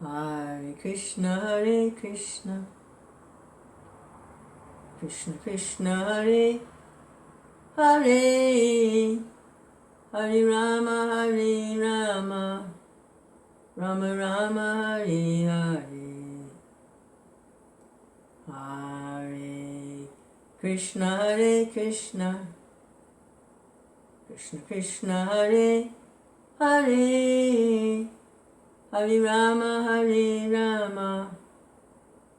Hare Krishna, Hare Krishna, Krishna Krishna, Hare Hare, Hare Rama, Hare Rama, Rama Rama, Hare Hare, Hare Krishna, Hare Krishna, Krishna Krishna, Hare Hare, Hare Rama, Hare Rama,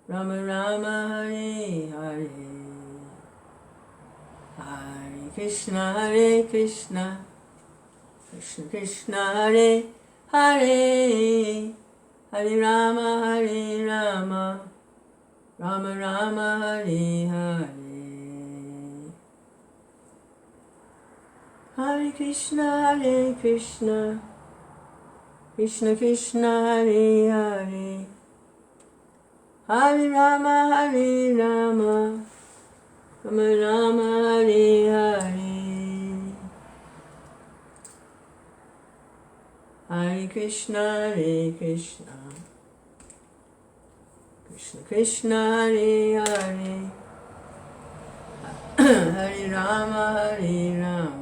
Rama Rama, Hare Hare, Hare Krishna, Hare Krishna, Krishna Krishna, Hare Hare, Hare Rama, Hare Rama, Rama Rama, Hare Hare, Hare Krishna, Hare Krishna, Krishna Krishna, Hare Hare, Hare Rama, Hare Rama, Rama Rama, Hare Hare, Hare Krishna, Hare Krishna, Krishna Krishna, Hare Hare, Hare Rama, Hare Rama,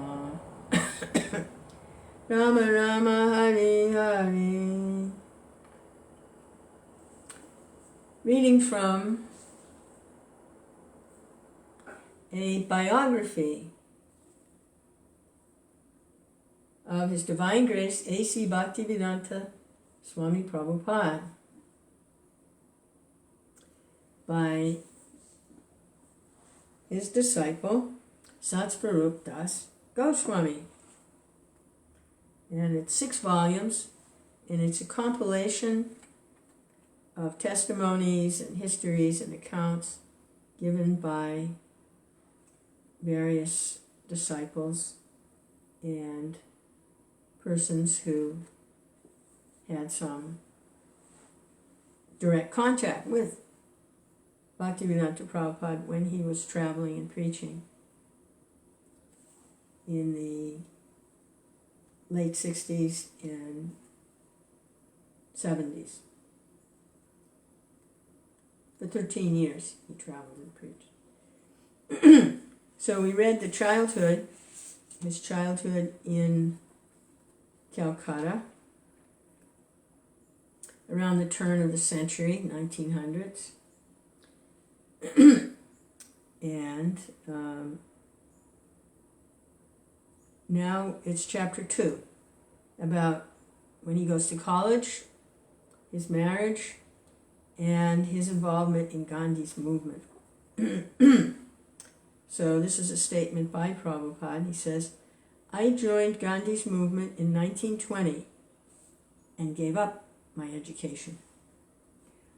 Rama Rama, Hare Hare. Reading from a biography of His Divine Grace A.C. Bhaktivedanta Swami Prabhupada by his disciple Satsvarupa Goswami. And it's 6 volumes, and it's a compilation of testimonies and histories and accounts given by various disciples and persons who had some direct contact with Bhaktivedanta Prabhupada when he was traveling and preaching in the late 60s and 70s. For 13 years he traveled and preached. So we read his childhood in Calcutta around the turn of the century, 1900s. And now it's chapter 2 about when he goes to college, his marriage, and his involvement in Gandhi's movement. So this is a statement by Prabhupada. He says, I joined Gandhi's movement in 1920 and gave up my education.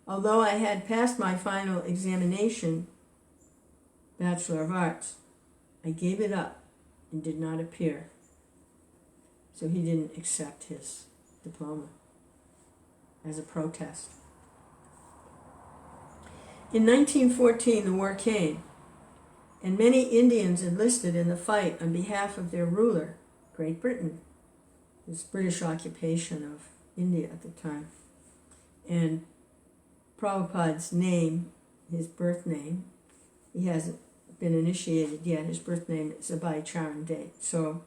Although I had passed my final examination, Bachelor of Arts, I gave it up and did not appear. So he didn't accept his diploma as a protest. In 1914, the war came, and many Indians enlisted in the fight on behalf of their ruler, Great Britain, this British occupation of India at the time. And Prabhupada's name, his birth name, he hasn't been initiated yet. His birth name is Abai Charan De. So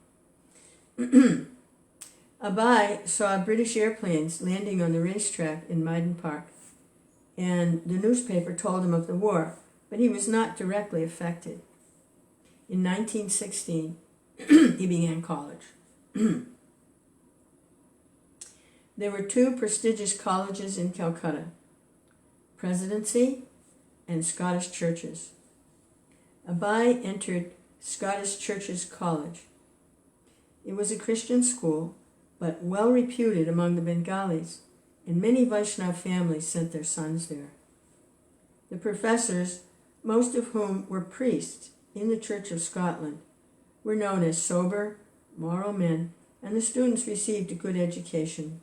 Abai saw British airplanes landing on the racetrack in Maiden Park, and the newspaper told him of the war, but he was not directly affected. In 1916, he began college. There were 2 prestigious colleges in Calcutta, Presidency and Scottish Churches. Abai entered Scottish Churches College. It was a Christian school, but well reputed among the Bengalis, and many Vaishnava families sent their sons there. The professors, most of whom were priests in the Church of Scotland, were known as sober, moral men, and the students received a good education.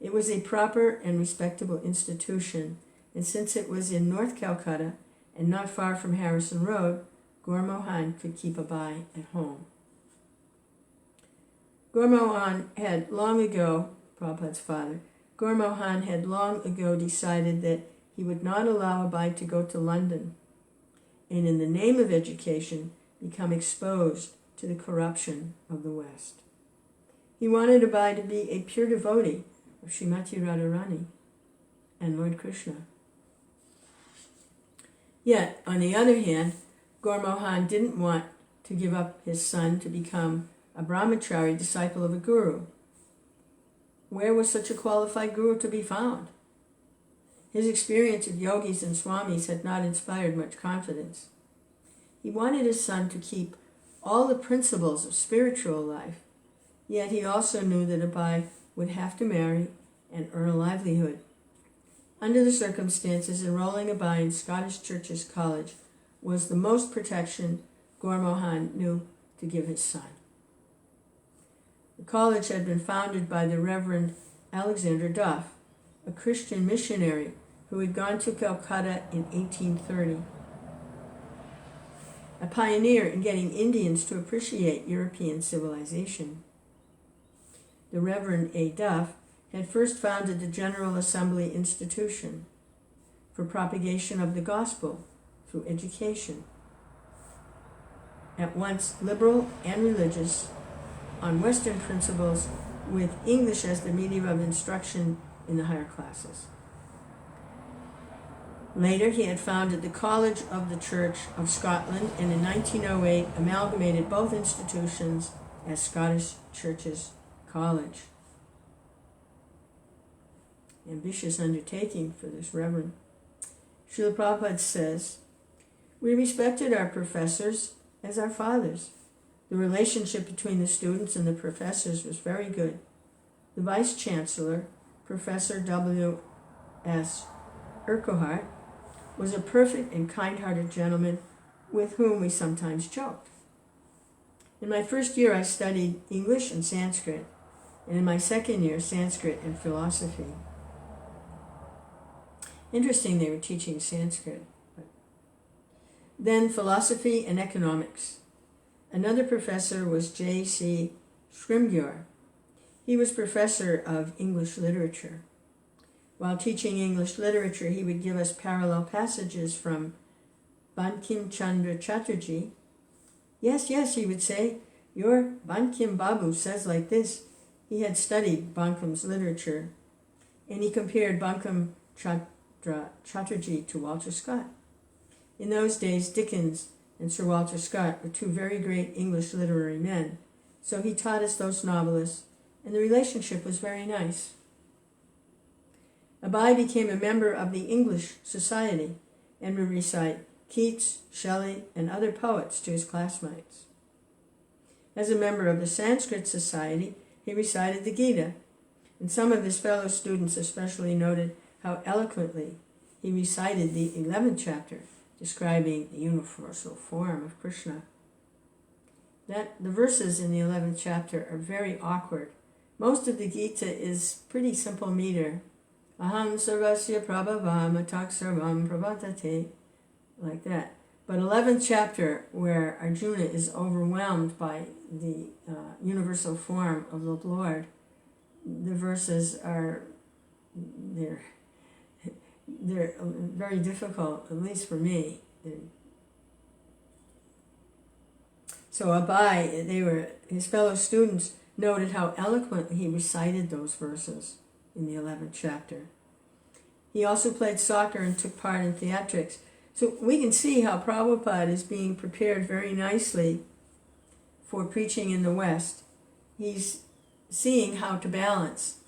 It was a proper and respectable institution, and since it was in North Calcutta and not far from Harrison Road, Gurmohan could keep Abai at home. Gurmohan had long ago, Prabhupada's father, Gurmohan had long ago decided that he would not allow Abai to go to London and in the name of education become exposed to the corruption of the West. He wanted Abai to be a pure devotee of Srimati Radharani and Lord Krishna. Yet, on the other hand, Gurmohan didn't want to give up his son to become a brahmachari disciple of a guru. Where was such a qualified guru to be found? His experience of yogis and swamis had not inspired much confidence. He wanted his son to keep all the principles of spiritual life, yet he also knew that Abai would have to marry and earn a livelihood. Under the circumstances, enrolling Abai in Scottish Churches College was the most protection Gurmohan knew to give his son. The college had been founded by the Reverend Alexander Duff, a Christian missionary who had gone to Calcutta in 1830. A pioneer in getting Indians to appreciate European civilization. The Reverend A. Duff had first founded the General Assembly Institution for propagation of the gospel through education, at once liberal and religious, on Western principles, with English as the medium of instruction in the higher classes. Later, he had founded the College of the Church of Scotland, and in 1908 amalgamated both institutions as Scottish Churches College. Ambitious undertaking for this reverend. Srila Prabhupada says, "We respected our professors as our fathers. The relationship between the students and the professors was very good. The Vice-Chancellor, Professor W.S. Urquhart, was a perfect and kind-hearted gentleman with whom we sometimes joked. In my first year I studied English and Sanskrit, and in my second year Sanskrit and philosophy." Interesting they were teaching Sanskrit. Then philosophy and economics. Another professor was J.C. Scrimgeour. He was professor of English literature. While teaching English literature, he would give us parallel passages from Bankim Chandra Chatterjee. Yes, he would say, your Bankim Babu says like this. He had studied Bankim's literature, and he compared Bankim Chatterjee to Walter Scott. In those days, Dickens and Sir Walter Scott were two very great English literary men, so he taught us those novelists, and the relationship was very nice. Abai became a member of the English Society and would recite Keats, Shelley, and other poets to his classmates. As a member of the Sanskrit Society, he recited the Gita, and some of his fellow students especially noted how eloquently he recited the 11th chapter, describing the universal form of Krishna. The verses in the 11th chapter are very awkward. Most of the Gita is pretty simple meter. Aham sarvasya prabhavam atak sarvam prabhatate, like that. But 11th chapter, where Arjuna is overwhelmed by the universal form of the Lord, the verses are, they're very difficult, at least for me. So Abai, his fellow students noted how eloquently he recited those verses in the 11th chapter. He also played soccer and took part in theatrics. So we can see how Prabhupada is being prepared very nicely for preaching in the West. He's seeing how to balance.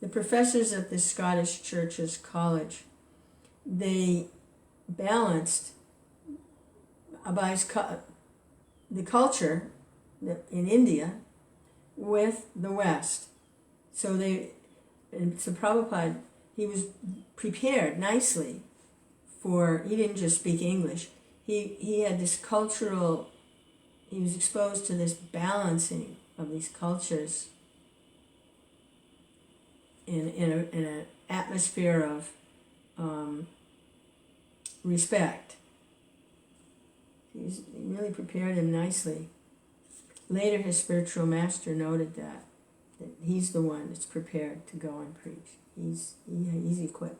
The professors at the Scottish Churches College, they balanced Abai's the culture in India with the West. So Prabhupada, he was prepared nicely he didn't just speak English. He had this cultural, he was exposed to this balancing of these cultures in an atmosphere of respect. He really prepared him nicely. Later, his spiritual master noted that he's the one that's prepared to go and preach. he's equipped.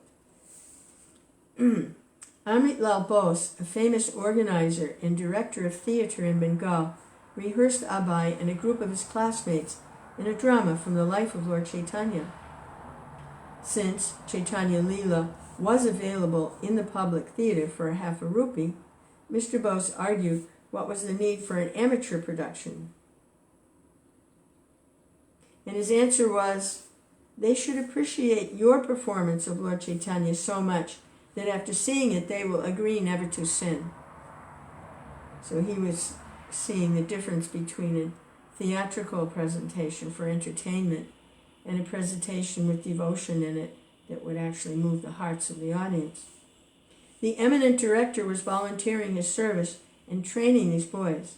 Amrit Lal Bose, a famous organizer and director of theatre in Bengal, rehearsed Abai and a group of his classmates in a drama from the life of Lord Chaitanya. Since Chaitanya Leela was available in the public theatre for a half a rupee, Mr. Bose argued what was the need for an amateur production. And his answer was, they should appreciate your performance of Lord Chaitanya so much that after seeing it they will agree never to sin. So he was seeing the difference between a theatrical presentation for entertainment and a presentation with devotion in it that would actually move the hearts of the audience. The eminent director was volunteering his service and training these boys,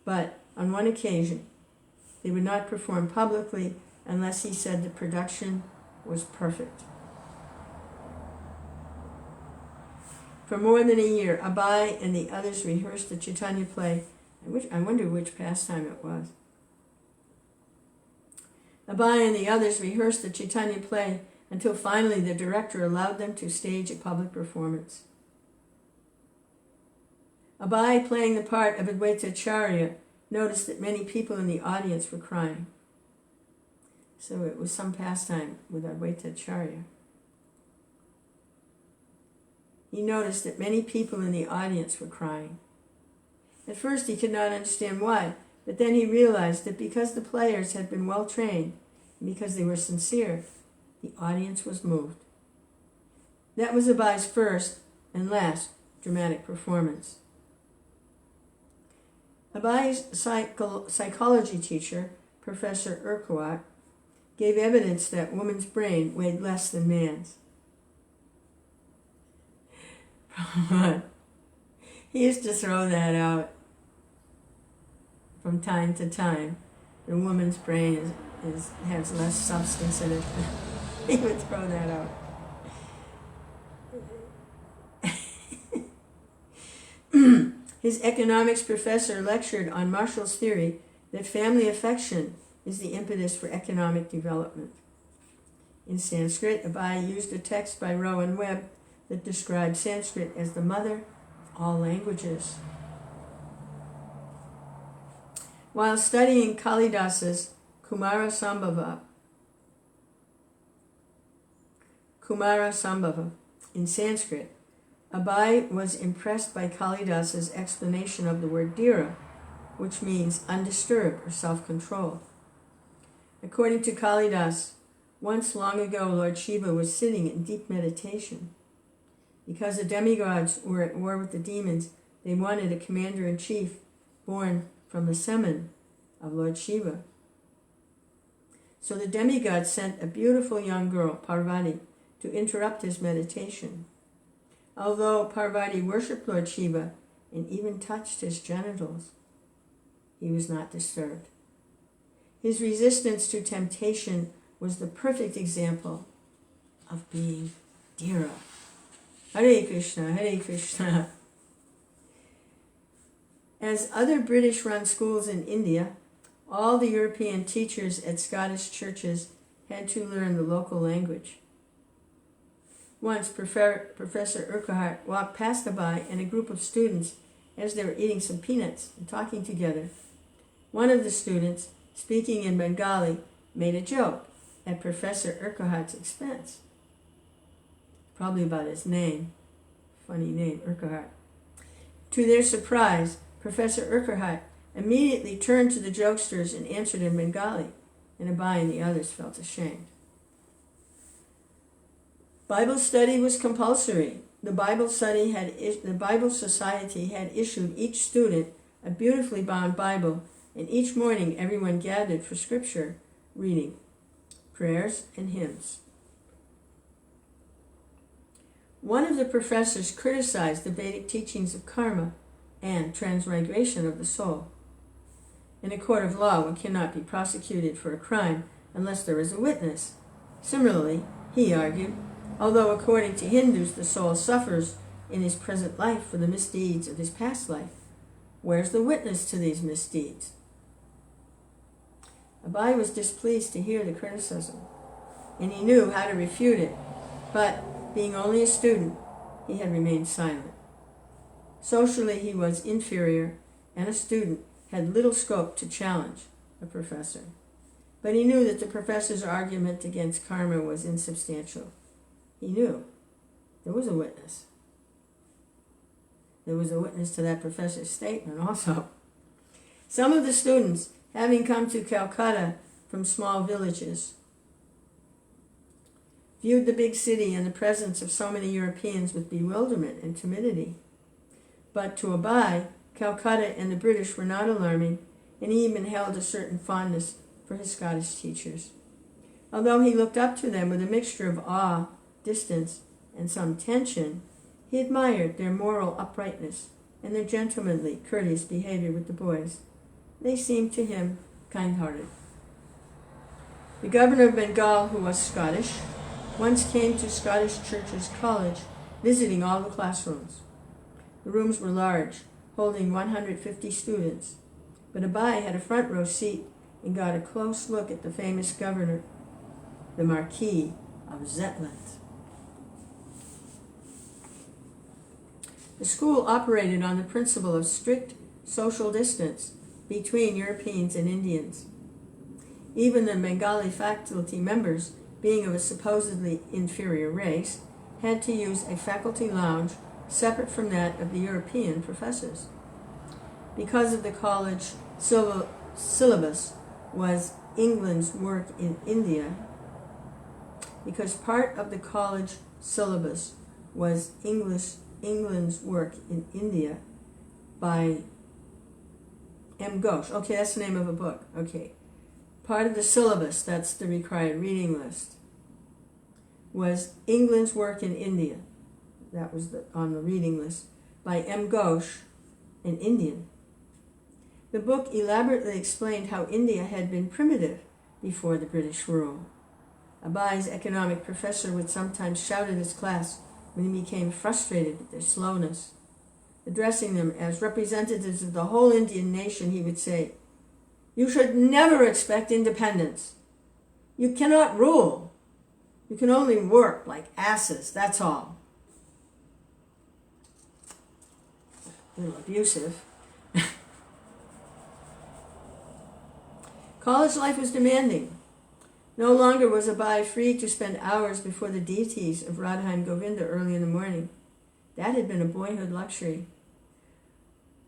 but on one occasion they would not perform publicly unless he said the production was perfect. For more than a year, Abai and the others rehearsed the Chaitanya play. I wonder which pastime it was. Abai and the others rehearsed the Chaitanya play until finally the director allowed them to stage a public performance. Abai, playing the part of Advaita Acharya, noticed that many people in the audience were crying. So it was some pastime with Advaita Acharya. He noticed that many people in the audience were crying. At first he could not understand why, but then he realized that because the players had been well trained, and because they were sincere, the audience was moved. That was Abai's first and last dramatic performance. Abai's psychology teacher, Professor Urquhart, gave evidence that woman's brain weighed less than man's. He used to throw that out from time to time. The woman's brain has less substance in it. He would throw that out. His economics professor lectured on Marshall's theory that family affection is the impetus for economic development. In Sanskrit, Abai used a text by Rowan Webb that described Sanskrit as the mother of all languages. While studying Kalidasa's Kumara Sambhava in Sanskrit, Abai was impressed by Kalidasa's explanation of the word dhira, which means undisturbed or self-controlled. According to Kalidas, once long ago Lord Shiva was sitting in deep meditation. Because the demigods were at war with the demons, they wanted a commander-in-chief born from the semen of Lord Shiva. So the demigods sent a beautiful young girl, Parvati, to interrupt his meditation. Although Parvati worshipped Lord Shiva and even touched his genitals, he was not disturbed. His resistance to temptation was the perfect example of being dhira. Hare Krishna, Hare Krishna. As other British-run schools in India, all the European teachers at Scottish churches had to learn the local language. Once, Professor Urquhart walked past Abai and a group of students as they were eating some peanuts and talking together. One of the students, speaking in Bengali, made a joke at Professor Urquhart's expense. Probably about his name. Funny name, Urquhart. To their surprise, Professor Urquhart immediately turned to the jokesters and answered in Bengali, and Abai and the others felt ashamed. Bible study was compulsory. The Bible Society had issued each student a beautifully bound Bible, and each morning everyone gathered for scripture reading, prayers, and hymns. One of the professors criticized the Vedic teachings of karma and transmigration of the soul. In a court of law, one cannot be prosecuted for a crime unless there is a witness. Similarly, he argued, although according to Hindus the soul suffers in his present life for the misdeeds of his past life, where's the witness to these misdeeds? Abai was displeased to hear the criticism. and he knew how to refute it, but being only a student, he had remained silent. Socially, he was inferior, and a student had little scope to challenge a professor. But he knew that the professor's argument against karma was insubstantial. He knew there was a witness. There was a witness to that professor's statement also. Some of the students, having come to Calcutta from small villages, viewed the big city and the presence of so many Europeans with bewilderment and timidity. But to Abai, Calcutta and the British were not alarming, and he even held a certain fondness for his Scottish teachers. Although he looked up to them with a mixture of awe, distance, and some tension, he admired their moral uprightness and their gentlemanly, courteous behavior with the boys. They seemed to him kind-hearted. The governor of Bengal, who was Scottish, once came to Scottish Church's College, visiting all the classrooms. The rooms were large, holding 150 students, but Abai had a front row seat and got a close look at the famous governor, the Marquis of Zetland. The school operated on the principle of strict social distance between Europeans and Indians. Even the Bengali faculty members, being of a supposedly inferior race, had to use a faculty lounge separate from that of the European professors. Because of the college syllabus was England's work in India, because part of the college syllabus was England's work in India by M. Ghosh. Okay, that's the name of a book. Okay. Part of the syllabus, that's the required reading list, was England's work in India. That was on the reading list by M. Ghosh, an Indian. The book elaborately explained how India had been primitive before the British rule. Abai's economic professor would sometimes shout at his class when he became frustrated at their slowness. Addressing them as representatives of the whole Indian nation, he would say, "You should never expect independence. You cannot rule. You can only work like asses, that's all." A little abusive. College life was demanding. No longer was Abai free to spend hours before the deities of Radha and Govinda early in the morning. That had been a boyhood luxury.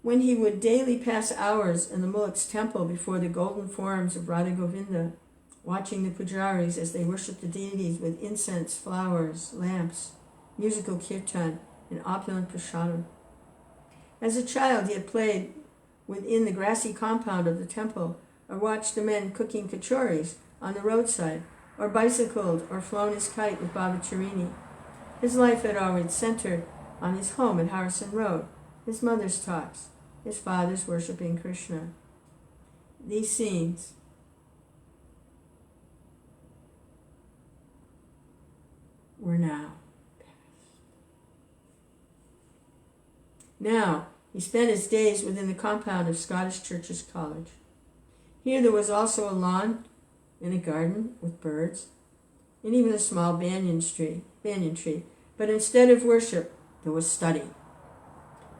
When he would daily pass hours in the Muluk's temple before the golden forms of Radha Govinda, watching the pujaris as they worshipped the deities with incense, flowers, lamps, musical kirtan, and opulent prasadam. As a child, he had played within the grassy compound of the temple, or watched the men cooking kachoris on the roadside, or bicycled or flown his kite with Baba Chirini. His life had always centered on his home at Harrison Road, his mother's talks, his father's worshipping Krishna. These scenes were now past. Now, he spent his days within the compound of Scottish Church's College. Here there was also a lawn and a garden with birds, and even a small banyan tree. But instead of worship, there was study.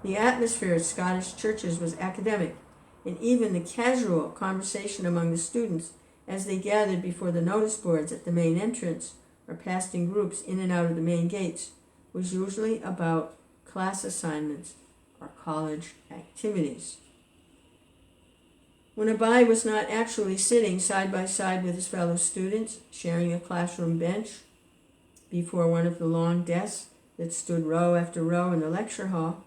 The atmosphere at Scottish churches was academic, and even the casual conversation among the students as they gathered before the notice boards at the main entrance or passed in groups in and out of the main gates was usually about class assignments or college activities. When Abai was not actually sitting side by side with his fellow students, sharing a classroom bench before one of the long desks that stood row after row in the lecture hall,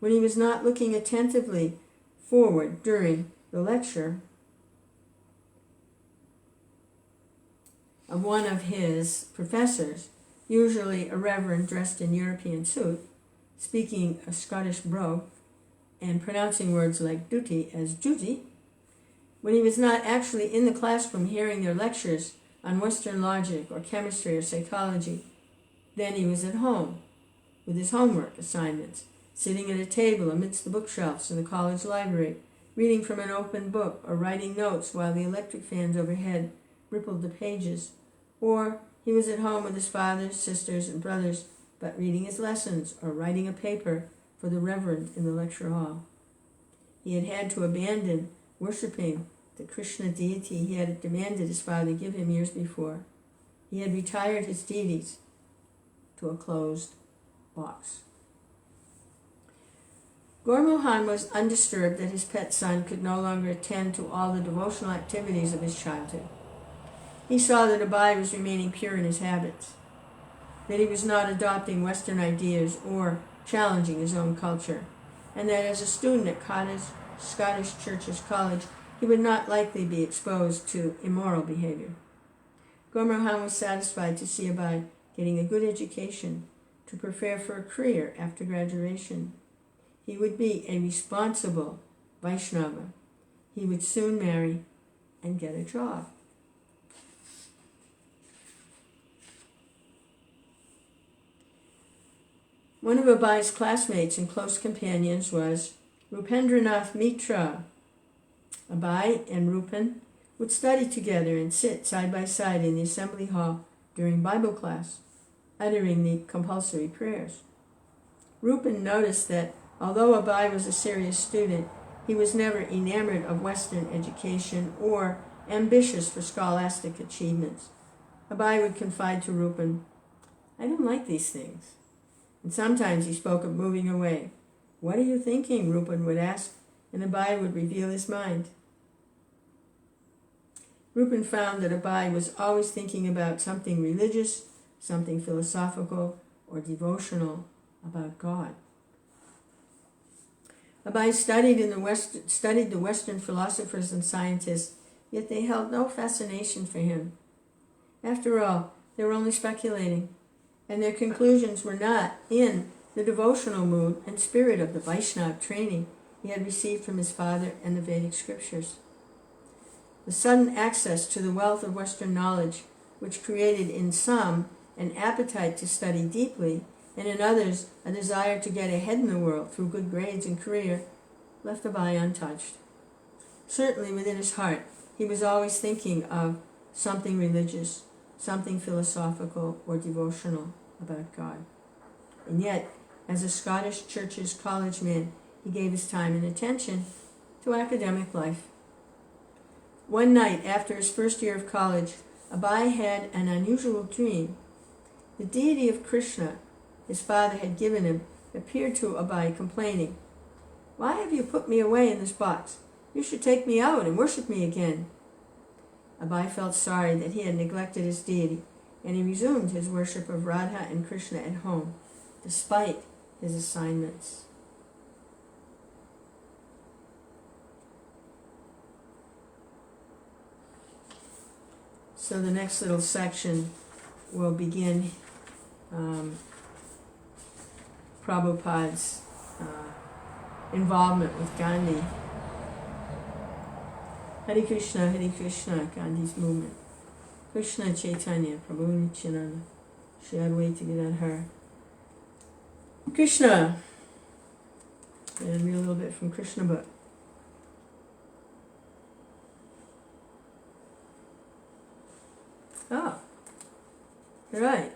when he was not looking attentively forward during the lecture of one of his professors, usually a reverend dressed in European suit, speaking a Scottish brogue and pronouncing words like duty as duty, when he was not actually in the classroom hearing their lectures on Western logic or chemistry or psychology, then he was at home with his homework assignments, sitting at a table amidst the bookshelves in the college library, reading from an open book or writing notes while the electric fans overhead rippled the pages, or he He was at home with his father, sisters, and brothers, but reading his lessons or writing a paper for the reverend in the lecture hall. He had had to abandon worshipping the Krishna deity he had demanded his father give him years before. He had retired his deities to a closed box. Gurmohan was undisturbed that his pet son could no longer attend to all the devotional activities of his childhood. He saw that Abai was remaining pure in his habits, that he was not adopting Western ideas or challenging his own culture, and that as a student at Scottish Church's College, he would not likely be exposed to immoral behavior. Gurmohan was satisfied to see Abai getting a good education to prepare for a career after graduation. He would be a responsible Vaishnava. He would soon marry and get a job. One of Abai's classmates and close companions was Rupendranath Mitra. Abai and Rupan would study together and sit side by side in the assembly hall during Bible class, uttering the compulsory prayers. Rupan noticed that although Abai was a serious student, he was never enamored of Western education or ambitious for scholastic achievements. Abai would confide to Rupan, "I don't like these things." And sometimes he spoke of moving away. "What are you thinking?" Rupan would ask, and Abai would reveal his mind. Rupan found that Abai was always thinking about something religious, something philosophical, or devotional about God. Abai studied the Western philosophers and scientists, yet they held no fascination for him. After all, they were only speculating, and their conclusions were not in the devotional mood and spirit of the Vaishnava training he had received from his father and the Vedic scriptures. The sudden access to the wealth of Western knowledge, which created in some an appetite to study deeply, and in others a desire to get ahead in the world through good grades and career, left Abai untouched. Certainly within his heart, he was always thinking of something religious, something philosophical or devotional about God. And yet, as a Scottish Church's college man, he gave his time and attention to academic life. One night after his first year of college, Abai had an unusual dream. The deity of Krishna his father had given him appeared to Abai complaining, "Why have you put me away in this box? You should take me out and worship me again." Abai felt sorry that he had neglected his deity, and he resumed his worship of Radha and Krishna at home, despite his assignments. So the next little section will begin Prabhupada's involvement with Gandhi. Hare Krishna, Gandhi's movement. Krishna Chaitanya, Prabhu Nityananda, Shri Advaita Gadadhar. Krishna. And read a little bit from Krishna book. Oh, right.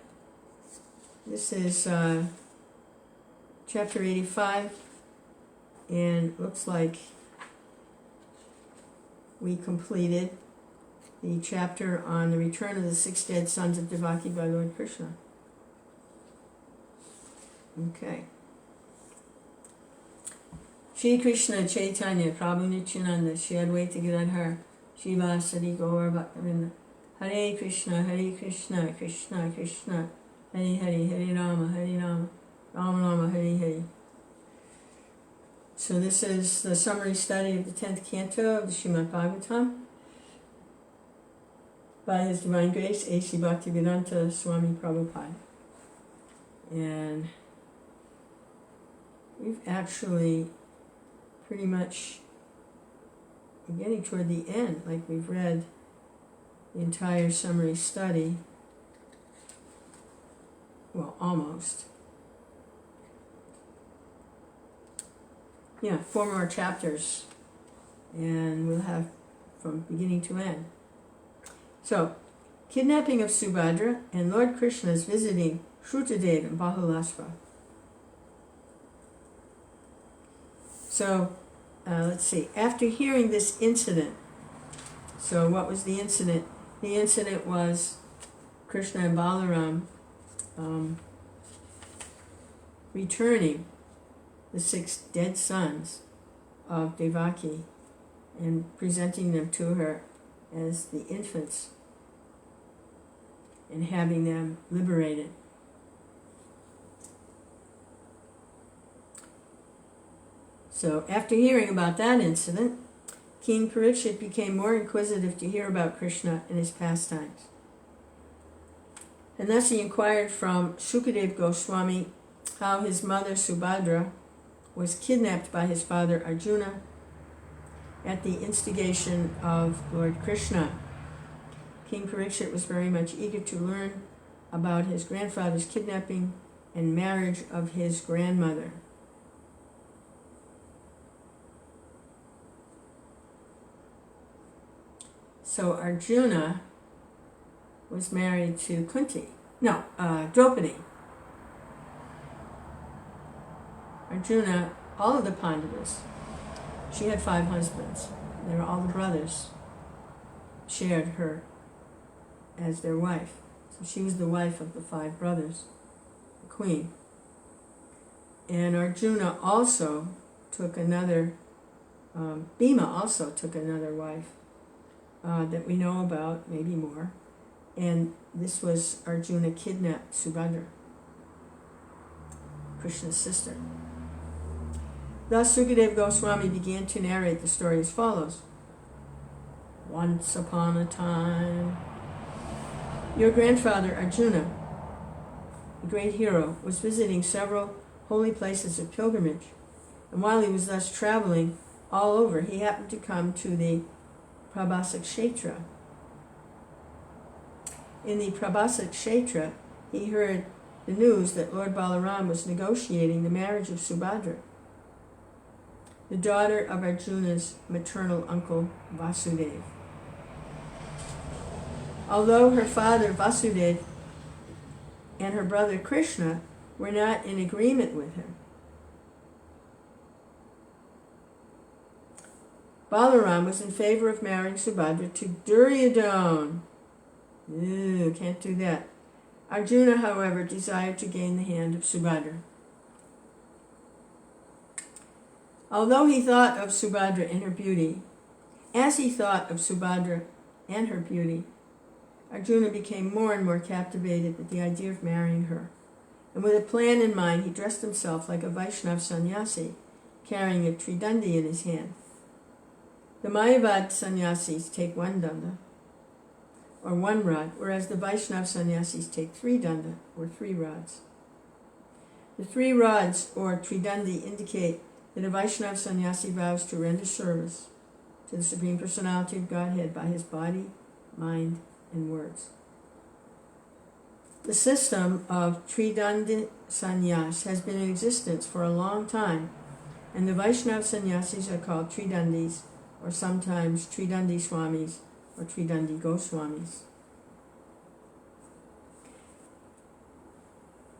This is chapter 85, and looks like we completed the chapter on the return of the 6 dead sons of Devaki by Lord Krishna. Okay. Shri Krishna Chaitanya Prabhu Nityananda Shri Advaita Gadadhar Shri Vasadi Gaur Bhaktivedanta Hare Krishna Krishna Krishna Hare Hare Hare Rama Rama Rama Hare Hare. So this is the summary study of the 10th canto of the Srimad Bhagavatam by His Divine Grace A.C. Bhaktivedanta Swami Prabhupada. And we've actually pretty much, we're getting toward the end, like we've read the entire summary study. Well, almost. Yeah, 4 more chapters, and we'll have from beginning to end. So, Kidnapping of Subhadra and Lord Krishna's visiting Shrutadev and Bahulasva. So, let's see. After hearing this incident, so what was the incident? The incident was Krishna and Balaram returning the 6 dead sons of Devaki and presenting them to her as the infants and having them liberated. So after hearing about that incident, King Parikshit became more inquisitive to hear about Krishna and his pastimes. And thus he inquired from Shukadev Goswami how his mother Subhadra was kidnapped by his father Arjuna at the instigation of Lord Krishna. King Parikshit was very much eager to learn about his grandfather's kidnapping and marriage of his grandmother. So Arjuna was married to Draupadi. Arjuna, all of the Pandavas, she had 5 husbands. They were all the brothers, shared her as their wife. So she was the wife of the 5 brothers, the queen. And Arjuna also took another, Bhima also took another wife that we know about, maybe more. And this was Arjuna kidnapped Subhadra, Krishna's sister. Thus Sukadeva Goswami began to narrate the story as follows. Once upon a time, your grandfather Arjuna, the great hero, was visiting several holy places of pilgrimage. And while he was thus traveling all over, he happened to come to the Prabhasa Kshetra. In the Prabhasa Kshetra, he heard the news that Lord Balaram was negotiating the marriage of Subhadra, the daughter of Arjuna's maternal uncle Vasudeva. Although her father Vasudeva and her brother Krishna were not in agreement with him, Balaram was in favor of marrying Subhadra to Duryodhana. Ew, can't do that. Arjuna, however, desired to gain the hand of Subhadra. Although he thought of Subhadra and her beauty, as he thought of Subhadra and her beauty, Arjuna became more and more captivated with the idea of marrying her. And with a plan in mind, he dressed himself like a Vaishnav sannyasi, carrying a tridandi in his hand. The Mayavad sannyasis take 1 danda, or 1 rod, whereas the Vaishnav sannyasis take 3 danda, or 3 rods. The 3 rods, or tridandi, indicate that a Vaishnav sannyasi vows to render service to the Supreme Personality of Godhead by his body, mind, and words. The system of Tridandi sannyas has been in existence for a long time, and the Vaishnav sannyasis are called Tridandis, or sometimes Tridandi Swamis, or Tridandi Goswamis.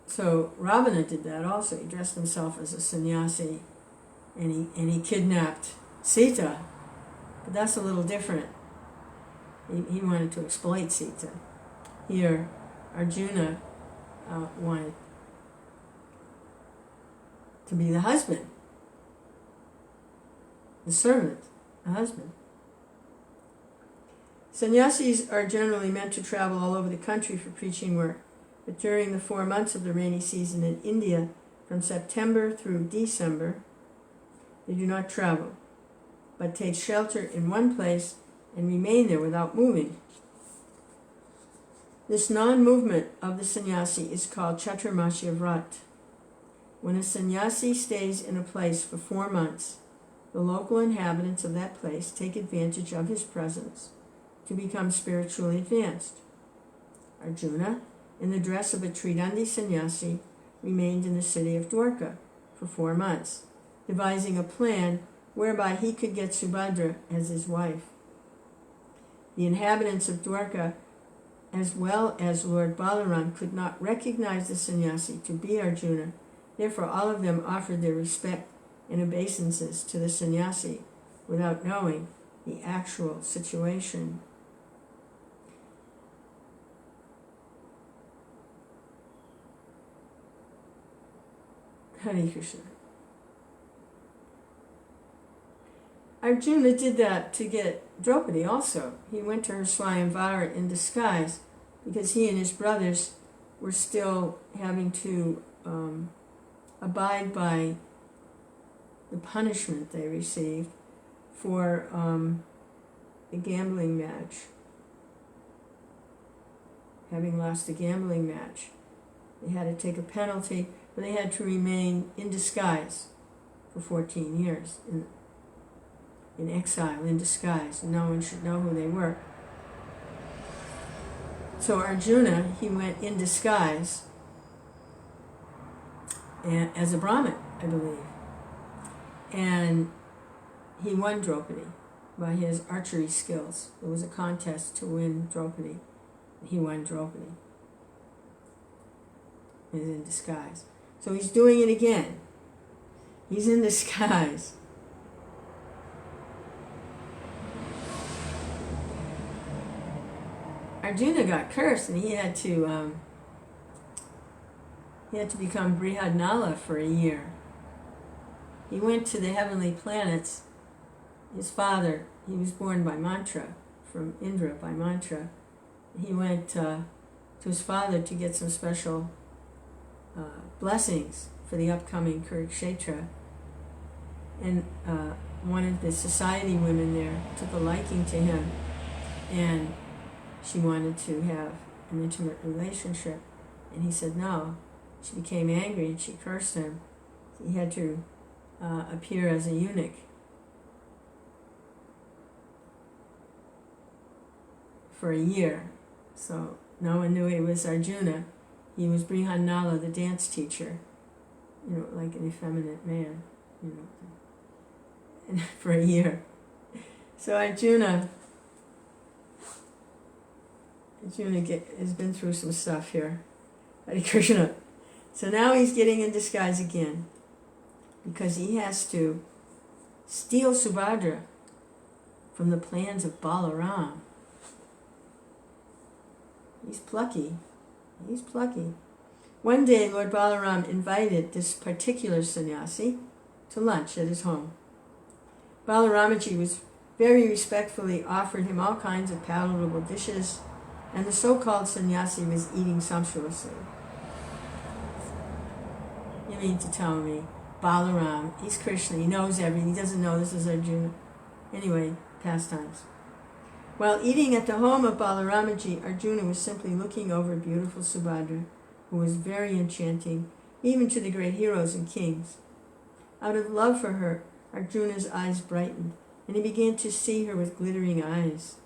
So Ravana did that also. He dressed himself as a sannyasi, and he kidnapped Sita. But that's a little different. He wanted to exploit Sita. Here, Arjuna wanted to be the husband, the servant, the husband. Sannyasis are generally meant to travel all over the country for preaching work, but during the 4 months of the rainy season in India, from September through December, they do not travel, but take shelter in one place and remain there without moving. This non-movement of the sannyasi is called Chaturmasya Vrat. When a sannyasi stays in a place for 4 months, the local inhabitants of that place take advantage of his presence to become spiritually advanced. Arjuna, in the dress of a Tridandi sannyasi, remained in the city of Dwarka for 4 months, devising a plan whereby he could get Subhadra as his wife. The inhabitants of Dwarka as well as Lord Balaram, could not recognize the sannyasi to be Arjuna. Therefore, all of them offered their respect and obeisances to the sannyasi without knowing the actual situation. Hare Krishna. Arjuna did that to get Draupadi also. He went to her Swayamvara in disguise because he and his brothers were still having to abide by the punishment they received for the gambling match. Having lost the gambling match, they had to take a penalty, but they had to remain in disguise for 14 years, in exile, in disguise. No one should know who they were. So Arjuna, he went in disguise as a Brahmin, I believe. And he won Draupadi by his archery skills. It was a contest to win Draupadi. He won Draupadi. He was in disguise. So he's doing it again. He's in disguise. Arjuna got cursed, and he had to become Brihadnala for a year. He went to the heavenly planets. His father, he was born by mantra, from Indra by mantra. He went to his father to get some special blessings for the upcoming Kurukshetra. And one of the society women there took a liking to him, and she wanted to have an intimate relationship. And he said no. She became angry and she cursed him. He had to appear as a eunuch. For a year. So no one knew he was Arjuna. He was Brihannala, the dance teacher. Like an effeminate man. And for a year. So Arjuna has been through some stuff here. Hare Krishna. So now he's getting in disguise again, because he has to steal Subhadra from the plans of Balaram. He's plucky. He's plucky. One day, Lord Balaram invited this particular sannyasi to lunch at his home. Balaramaji was very respectfully offered him all kinds of palatable dishes, and the so-called sannyasi was eating sumptuously. You mean to tell me, Balaram, he's Krishna, he knows everything, he doesn't know this is Arjuna. Anyway, pastimes. While eating at the home of Balaramaji, Arjuna was simply looking over beautiful Subhadra, who was very enchanting, even to the great heroes and kings. Out of love for her, Arjuna's eyes brightened, and he began to see her with glittering eyes.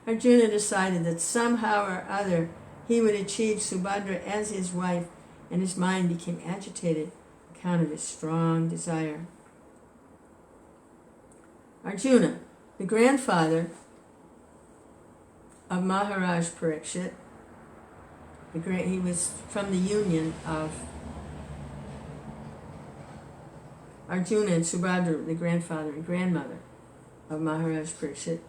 Arjuna decided that somehow or other he would achieve Subhadra as his wife, and his mind became agitated on account of his strong desire. Arjuna, the grandfather of Maharaj Parikshit, he was from the union of Arjuna and Subhadra, the grandfather and grandmother of Maharaj Parikshit,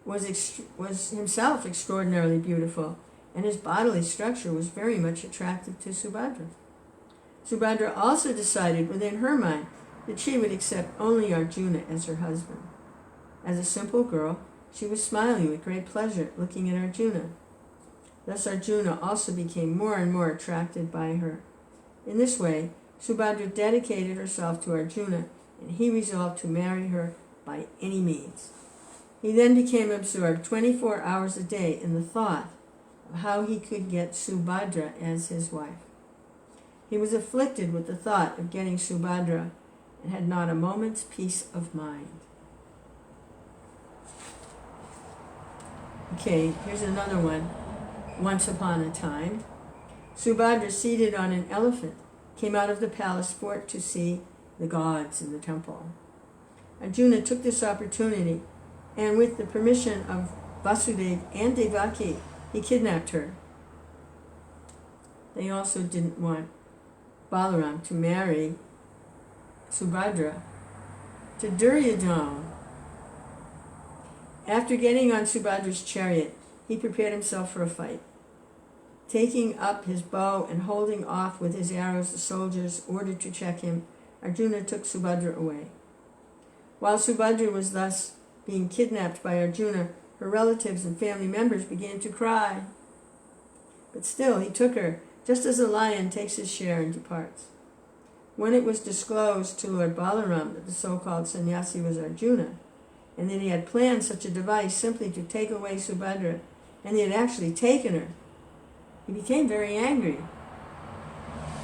was himself extraordinarily beautiful, and his bodily structure was very much attractive to Subhadra. Subhadra also decided within her mind that she would accept only Arjuna as her husband. As a simple girl, she was smiling with great pleasure looking at Arjuna. Thus Arjuna also became more and more attracted by her. In this way, Subhadra dedicated herself to Arjuna, and he resolved to marry her by any means. He then became absorbed 24 hours a day in the thought of how he could get Subhadra as his wife. He was afflicted with the thought of getting Subhadra and had not a moment's peace of mind. Okay, here's another one. Once upon a time, Subhadra, seated on an elephant, came out of the palace fort to see the gods in the temple. Arjuna took this opportunity, and with the permission of Vasudeva and Devaki, he kidnapped her. They also didn't want Balaram to marry Subhadra to Duryodhana. After getting on Subhadra's chariot, he prepared himself for a fight. Taking up his bow and holding off with his arrows the soldiers ordered to check him, Arjuna took Subhadra away. While Subhadra was thus being kidnapped by Arjuna, her relatives and family members began to cry. But still he took her, just as a lion takes his share and departs. When it was disclosed to Lord Balaram that the so-called sannyasi was Arjuna, and that he had planned such a device simply to take away Subhadra, and he had actually taken her, he became very angry.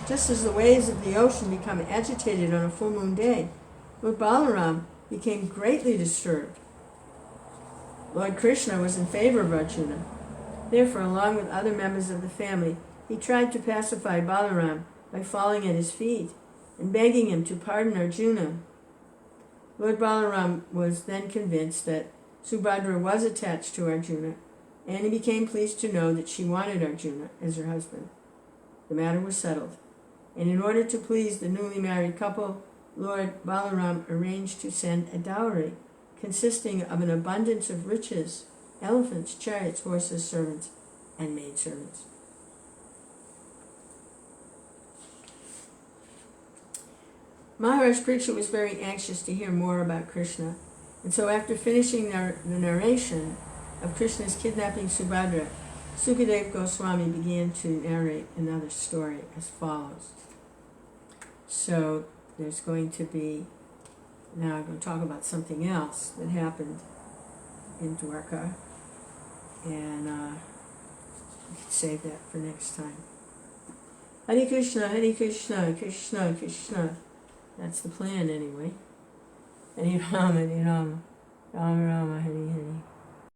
Just as the waves of the ocean become agitated on a full moon day, Lord Balaram became greatly disturbed. Lord Krishna was in favor of Arjuna. Therefore, along with other members of the family, he tried to pacify Balaram by falling at his feet and begging him to pardon Arjuna. Lord Balaram was then convinced that Subhadra was attached to Arjuna, and he became pleased to know that she wanted Arjuna as her husband. The matter was settled, and in order to please the newly married couple, Lord Balaram arranged to send a dowry consisting of an abundance of riches, elephants, chariots, horses, servants, and maidservants. Maharaj Parikshit was very anxious to hear more about Krishna, and so after finishing the narration of Krishna's kidnapping Subhadra, Sukadeva Goswami began to narrate another story as follows. So there's going to be, now I'm going to talk about something else that happened in Dwarka, and we can save that for next time. Hare Krishna, Krishna Krishna. That's the plan anyway. Hare Rama, Rama Rama, Hare Hare.